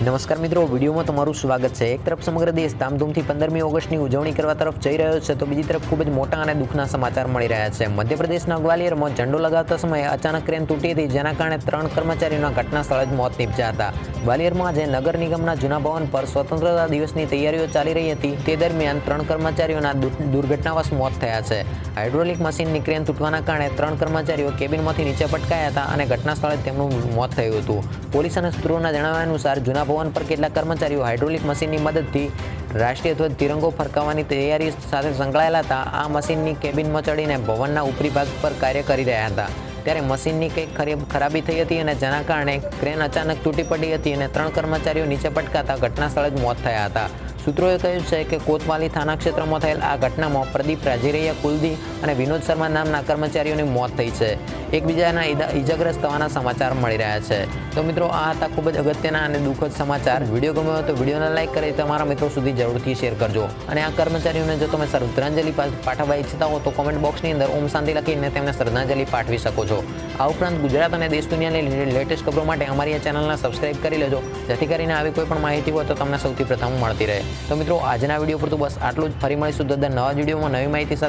નમસ્કાર મિત્રો, વિડીયોમાં તમારું સ્વાગત છે। એક તરફ સમગ્ર દેશ ધામધૂમથી 15મી ઓગસ્ટની ઉજવણી કરવા તરફ જઈ રહ્યો છે, તો બીજી તરફ ખૂબ જ મોટા અને દુઃખના સમાચાર મળી રહ્યા છે। મધ્યપ્રદેશના ગ્વાલિયરમાં ઝંડો લગાવતા સમયે અચાનક ક્રેન તૂટી હતી, જેના કારણે 3 કર્મચારીઓના ઘટના સ્થળે જ મોત નીપજ્યા હતા। ગ્વાલિયરમાં આજે નગર નિગમના જૂના ભવન પર સ્વતંત્રતા દિવસની તૈયારીઓ ચાલી રહી હતી, તે દરમિયાન 3 કર્મચારીઓના દુર્ઘટનાવશ મોત થયા છે। હાઇડ્રોલિક મશીનની ક્રેન તૂટવાના કારણે 3 કર્મચારીઓ કેબિનમાંથી નીચે પટકાયા હતા અને ઘટના સ્થળે તેમનું મોત થયું હતું। પોલીસ અને સૂત્રોના જણાવ્યા અનુસાર જૂના ભવન પર કેટલાક કર્મચારીઓ હાઇડ્રોલિક મશીનની મદદથી રાષ્ટ્રીય ધ્વજ તિરંગો ફરકાવવાની તૈયારી સાથે સંકળાયેલા હતા। આ મશીનની કેબિનમાં ચડીને ભવનના ઉપરી ભાગ પર કાર્ય કરી રહ્યા હતા, ત્યારે મશીનની કંઈક ખરાબી થઈ હતી અને જેના કારણે ક્રેન અચાનક તૂટી પડી હતી અને 3 કર્મચારીઓ નીચે પટકાતા ઘટના સ્થળે જ મોત થયા હતા। સૂત્રોએ કહ્યું છે કે કોતવાલી થાના ક્ષેત્રમાં થયેલ આ ઘટનામાં પ્રદીપ રાજેરૈયા કુલદી અને વિનોદ શર્મા નામના કર્મચારીઓની મોત થઈ છે। એકબીજાના ઈજાગ્રસ્ત થવાના સમાચાર મળી રહ્યા છે। તો મિત્રો, આ હતા ખૂબ જ અગત્યના અને દુઃખદ સમાચાર। વિડીયો ગમ્યો હોય તો વિડીયોને લાઇક કરી તમારા મિત્રો સુધી જરૂરથી શેર કરજો અને આ કર્મચારીઓને જો તમે શ્રદ્ધાંજલિ પાઠવવા ઈચ્છતા હો તો કોમેન્ટ બોક્સની અંદર ઓમ શાંતિ લખીને તેમને શ્રદ્ધાંજલિ પાઠવી શકો છો। આ ઉપરાંત ગુજરાત અને દેશ દુનિયાની લેટેસ્ટ ખબરો માટે અમારી આ ચેનલને સબસ્ક્રાઇબ કરી લેજો, જેથી કરીને આવી કોઈ પણ માહિતી હોય તો તમને સૌથી પ્રથમ મળતી રહે। તો મિત્રો, આજના વિડીયો પર તો બસ આટલું જ। ફરી મળીશું નવા વિડીયોમાં નવી માહિતી સાથે।